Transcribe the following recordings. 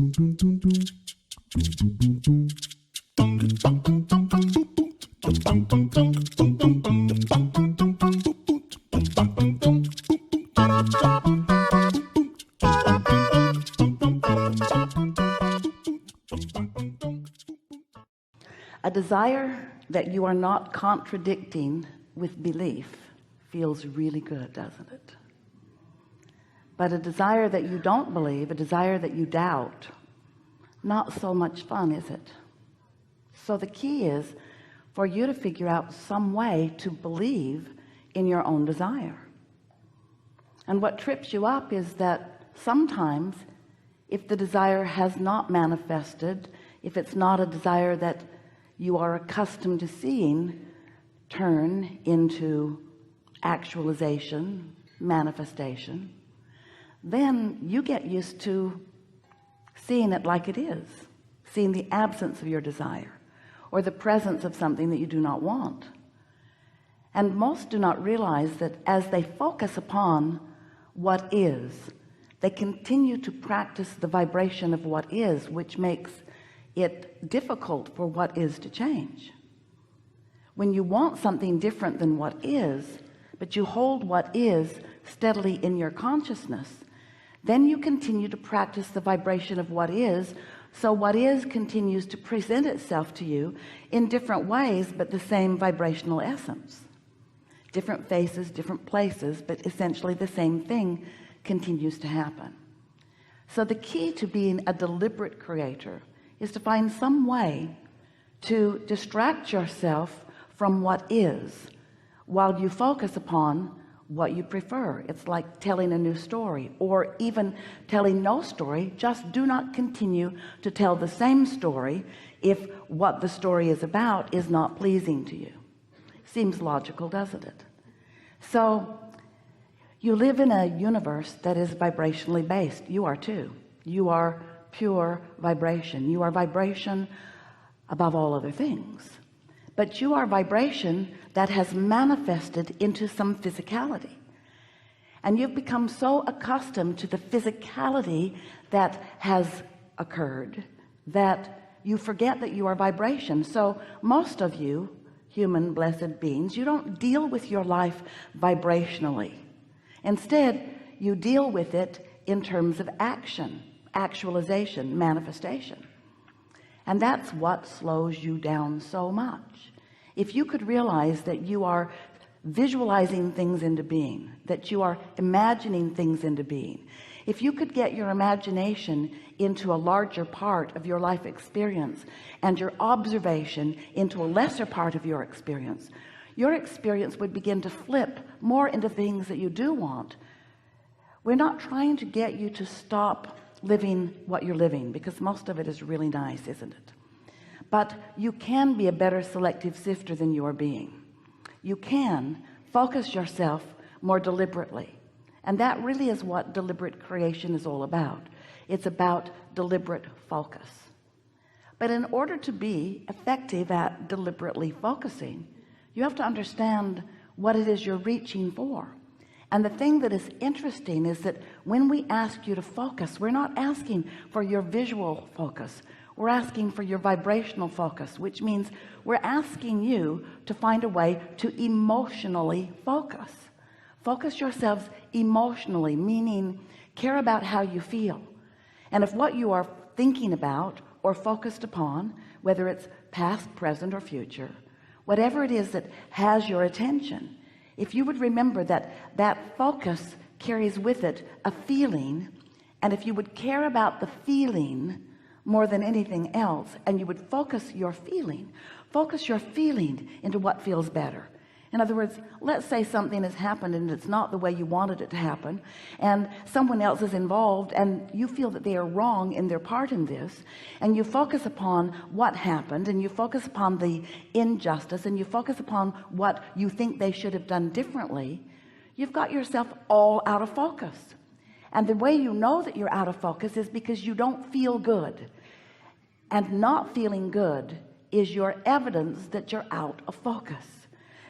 A desire that you are not contradicting with belief feels really good, doesn't it? But a desire that you don't believe, a desire that you doubt, not so much fun, is it? So the key is for you to figure out some way to believe in your own desire. And what trips you up is that sometimes if the desire has not manifested, if it's not a desire that you are accustomed to seeing turn into actualization, manifestation, then you get used to seeing it like it is, seeing the absence of your desire or the presence of something that you do not want. And most do not realize that as they focus upon what is, they continue to practice the vibration of what is, which makes it difficult for what is to change. When you want something different than what is, but you hold what is steadily in your consciousness, then you continue to practice the vibration of what is. So what is continues to present itself to you in different ways, but the same vibrational essence, different faces, different places, but essentially the same thing continues to happen. So the key to being a deliberate creator is to find some way to distract yourself from what is while you focus upon what you prefer. It's like telling a new story, or even telling no story. Just do not continue to tell the same story if what the story is about is not pleasing to you. Seems logical, doesn't it? So you live in a universe that is vibrationally based. You are too. You are pure vibration. You are vibration above all other things, but you are vibration that has manifested into some physicality, and you've become so accustomed to the physicality that has occurred that you forget that you are vibration. So most of you human blessed beings, you don't deal with your life vibrationally. Instead, you deal with it in terms of action, actualization, manifestation. And that's what slows you down so much. If you could realize that you are visualizing things into being, that you are imagining things into being, if you could get your imagination into a larger part of your life experience and your observation into a lesser part of your experience would begin to flip more into things that you do want. We're not trying to get you to stop living what you're living, because most of it is really nice, isn't it? But you can be a better selective sifter than you are being. You can focus yourself more deliberately, and that really is what deliberate creation is all about. It's about deliberate focus. But in order to be effective at deliberately focusing, you have to understand what it is you're reaching for. And the thing that is interesting is that when we ask you to focus, we're not asking for your visual focus. We're asking for your vibrational focus, which means we're asking you to find a way to emotionally focus. Focus yourselves emotionally, meaning care about how you feel. And if what you are thinking about or focused upon, whether it's past, present, or future, whatever it is that has your attention, if you would remember that that focus carries with it a feeling, and if you would care about the feeling more than anything else, and you would focus your feeling into what feels better. In other words, let's say something has happened and it's not the way you wanted it to happen, and someone else is involved and you feel that they are wrong in their part in this, and you focus upon what happened, and you focus upon the injustice, and you focus upon what you think they should have done differently. You've got yourself all out of focus. And the way you know that you're out of focus is because you don't feel good, and not feeling good is your evidence that you're out of focus.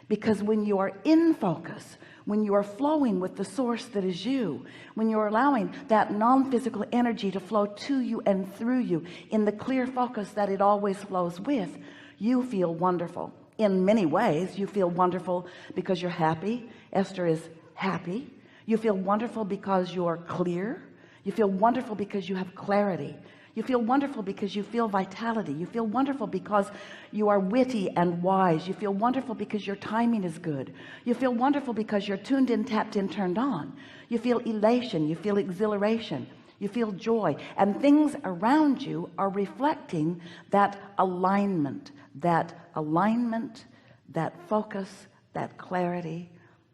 Because when you are in focus, when you are flowing with the source that is you, when you're allowing that non-physical energy to flow to you and through you in the clear focus that it always flows with, you feel wonderful. In many ways, you feel wonderful because you're happy. Esther is happy. You feel wonderful because you're clear. You feel wonderful because you have clarity. You feel wonderful because you feel vitality. You feel wonderful because you are witty and wise. You feel wonderful because your timing is good. You feel wonderful because you're tuned in, tapped in, turned on. You feel elation. You feel exhilaration. You feel joy. And things around you are reflecting that alignment, that focus, that clarity,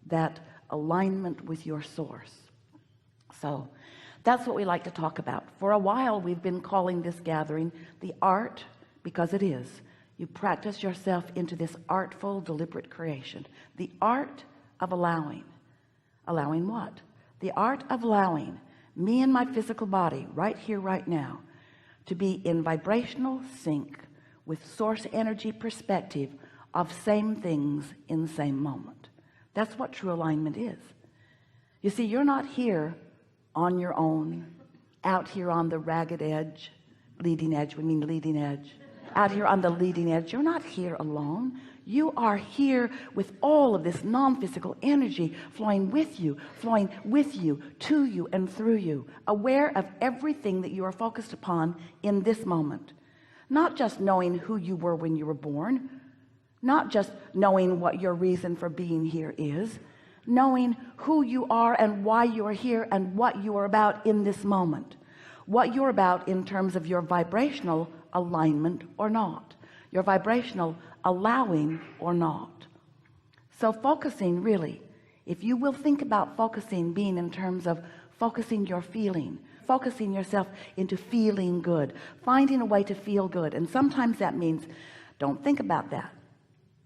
that alignment with your source. So that's what we like to talk about. For a while we've been calling this gathering the art, because it is. You practice yourself into this artful, deliberate creation. The art of allowing. Allowing what? The art of allowing me and my physical body right here, right now, to be in vibrational sync with source energy perspective of same things in the same moment. That's what true alignment is. You see, you're not here on your own, out here on the ragged edge, leading edge, we mean leading edge, out here on the leading edge. You're not here alone. You are here with all of this non-physical energy flowing with you, to you and through you, aware of everything that you are focused upon in this moment. Not just knowing who you were when you were born, not just knowing what your reason for being here is, knowing who you are and why you are here and what you are about in this moment, what you're about in terms of your vibrational alignment or not, your vibrational allowing or not. So focusing, really, if you will think about focusing being in terms of focusing your feeling, focusing yourself into feeling good, finding a way to feel good. And sometimes that means don't think about that.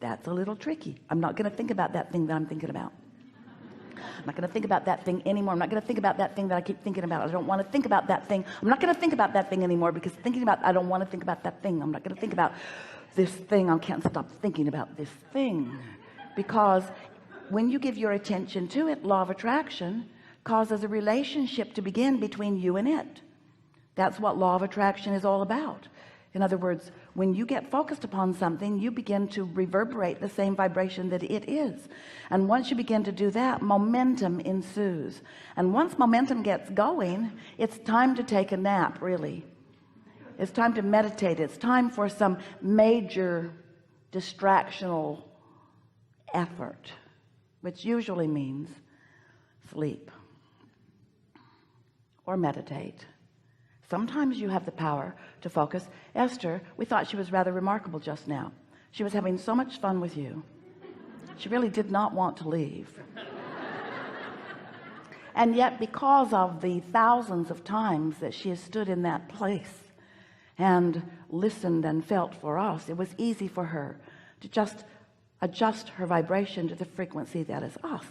That's a little tricky. I'm not going to think about that thing that I'm thinking about. I'm not going to think about that thing anymore. I'm not going to think about that thing that I keep thinking about. I don't want to think about that thing. I'm not going to think about that thing anymore, because I don't want to think about that thing. I'm not going to think about this thing. I can't stop thinking about this thing, because when you give your attention to it, law of attraction causes a relationship to begin between you and it. That's what law of attraction is all about. In other words, when you get focused upon something, you begin to reverberate the same vibration that it is. And once you begin to do that, momentum ensues. And once momentum gets going, it's time to take a nap, really. It's time to meditate. It's time for some major distractional effort, which usually means sleep or meditate. Sometimes you have the power to focus. Esther, we thought she was rather remarkable just now. She was having so much fun with you. She really did not want to leave. And yet, because of the thousands of times that she has stood in that place and listened and felt for us, it was easy for her to just adjust her vibration to the frequency that is us.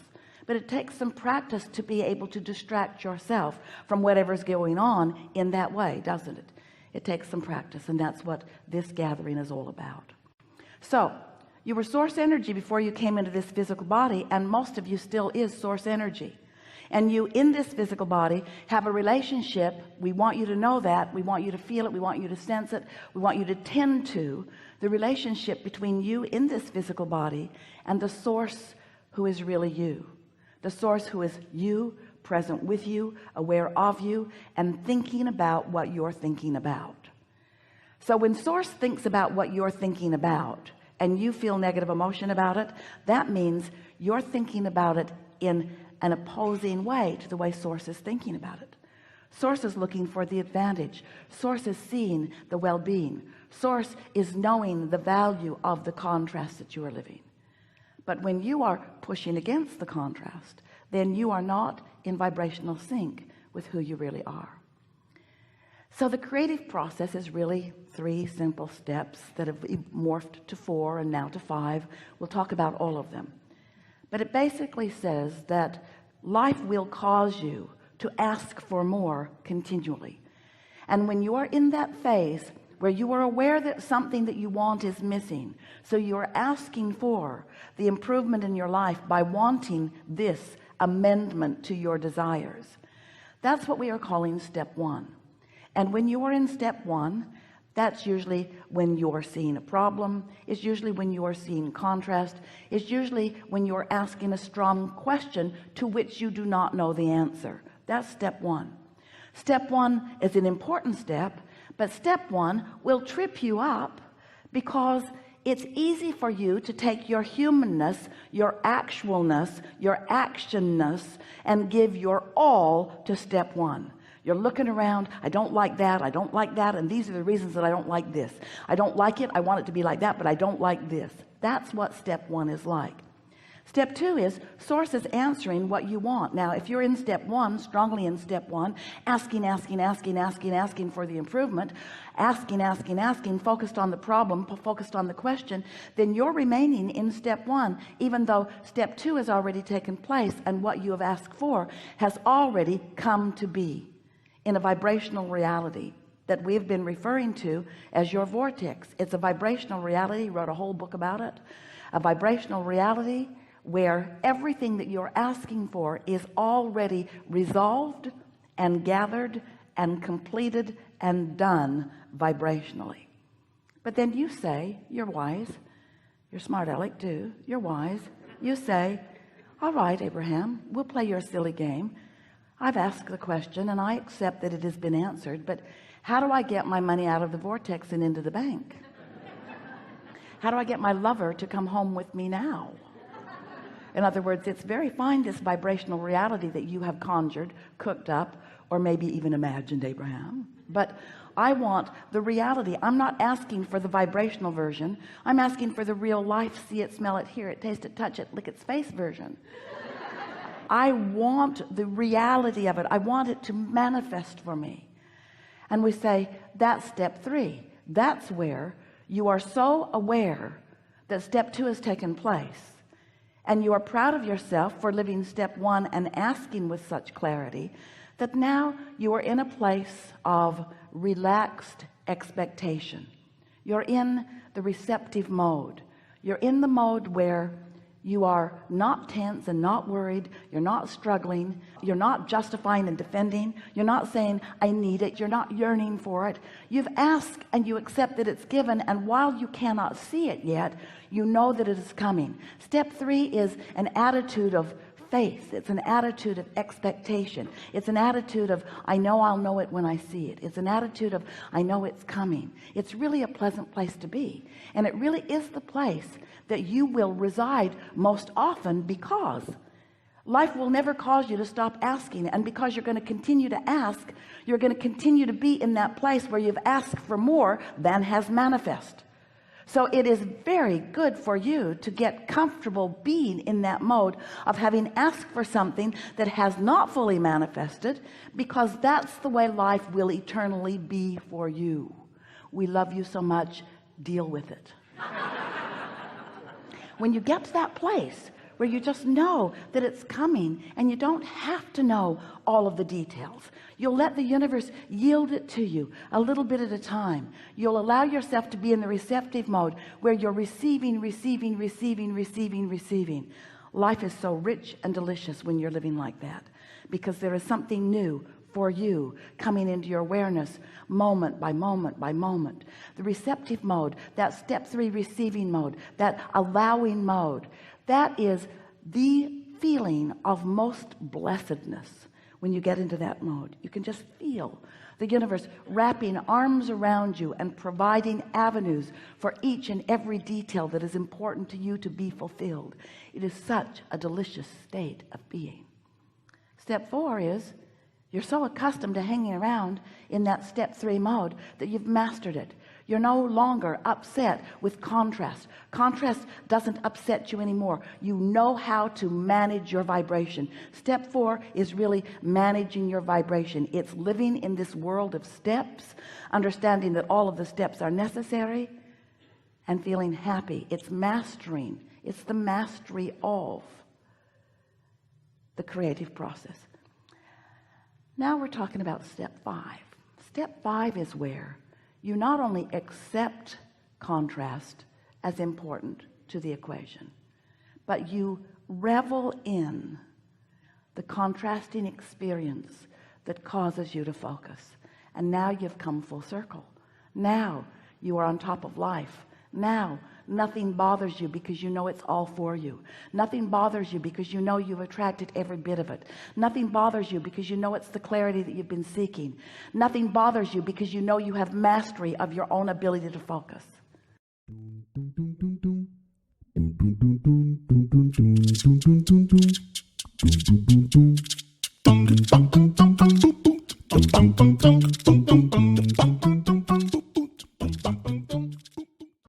But it takes some practice to be able to distract yourself from whatever's going on in that way, doesn't it? It takes some practice, and that's what this gathering is all about. So you were source energy before you came into this physical body, and most of you still is source energy. And you in this physical body have a relationship. We want you to know that. We want you to feel it. We want you to sense it. We want you to tend to the relationship between you in this physical body and the source who is really you. The source who is you, present with you, aware of you, and thinking about what you're thinking about. So when source thinks about what you're thinking about and you feel negative emotion about it, that means you're thinking about it in an opposing way to the way source is thinking about it. Source is looking for the advantage. Source is seeing the well-being. Source is knowing the value of the contrast that you are living. But when you are pushing against the contrast, then you are not in vibrational sync with who you really are. So the creative process is really 3 simple steps that have morphed to 4 and now to 5. We'll talk about all of them. But it basically says that life will cause you to ask for more continually. And when you are in that phase where you are aware that something that you want is missing, so you are asking for the improvement in your life by wanting this amendment to your desires. That's what we are calling step one. And when you are in step one, that's usually when you're seeing a problem. It's usually when you are seeing contrast. It's usually when you're asking a strong question to which you do not know the answer. That's step one. Step one is an important step, but step one will trip you up because it's easy for you to take your humanness, your actualness, your actionness, and give your all to step one. You're looking around, I don't like that, I don't like that, and these are the reasons that I don't like this. I don't like it, I want it to be like that, but I don't like this. That's what step one is like. Step two is sources answering what you want. Now, if you're in step one, strongly in step one, asking for the improvement, asking, focused on the problem, focused on the question, then you're remaining in step one, even though step two has already taken place and what you have asked for has already come to be in a vibrational reality that we've been referring to as your vortex. It's a vibrational reality. Wrote a whole book about it. A vibrational reality where everything that you're asking for is already resolved and gathered and completed and done vibrationally. But then you say, you're wise, you're smart aleck too, you're wise, you say, all right, Abraham, we'll play your silly game. I've asked the question and I accept that it has been answered, but how do I get my money out of the vortex and into the bank? How do I get my lover to come home with me now? In other words, it's very fine, this vibrational reality that you have conjured, cooked up, or maybe even imagined, Abraham. But I want the reality. I'm not asking for the vibrational version. I'm asking for the real life, see it, smell it, hear it, taste it, touch it, lick its face version. I want the reality of it. I want it to manifest for me. And we say, that's step three. That's where you are so aware that step two has taken place. And you are proud of yourself for living step one and asking with such clarity that now you are in a place of relaxed expectation. You're in the receptive mode. You're in the mode where you are not tense and not worried. You're not struggling. You're not justifying and defending. You're not saying, I need it. You're not yearning for it. You've asked and you accept that it's given. And while you cannot see it yet, you know that it is coming. Step three is an attitude of faith. It's an attitude of expectation. It's an attitude of, I know I'll know it when I see it. It's an attitude of, I know it's coming. It's really a pleasant place to be. And it really is the place that you will reside most often, because life will never cause you to stop asking. And because you're going to continue to ask, you're going to continue to be in that place where you've asked for more than has manifest. So it is very good for you to get comfortable being in that mode of having asked for something that has not fully manifested, because that's the way life will eternally be for you. We love you so much, deal with it. When you get to that place where you just know that it's coming and you don't have to know all of the details, you'll let the universe yield it to you a little bit at a time. You'll allow yourself to be in the receptive mode where you're receiving. Life is so rich and delicious when you're living like that, because there is something new for you coming into your awareness moment by moment by moment. The receptive mode, that step three receiving mode, that allowing mode, that is the feeling of most blessedness. When you get into that mode, you can just feel the universe wrapping arms around you and providing avenues for each and every detail that is important to you to be fulfilled. It is such a delicious state of being. Step four is, you're so accustomed to hanging around in that step three mode that you've mastered it. You're no longer upset with contrast. Contrast doesn't upset you anymore. You know how to manage your vibration. Step four is really managing your vibration. It's living in this world of steps, understanding that all of the steps are necessary, and feeling happy. It's mastering. It's the mastery of the creative process. Now we're talking about step five. Step five is where you not only accept contrast as important to the equation, but you revel in the contrasting experience that causes you to focus. And now you've come full circle. Now you are on top of life. Now nothing bothers you because you know it's all for you. Nothing bothers you because you know you've attracted every bit of it. Nothing bothers you because you know it's the clarity that you've been seeking. Nothing bothers you because you know you have mastery of your own ability to focus.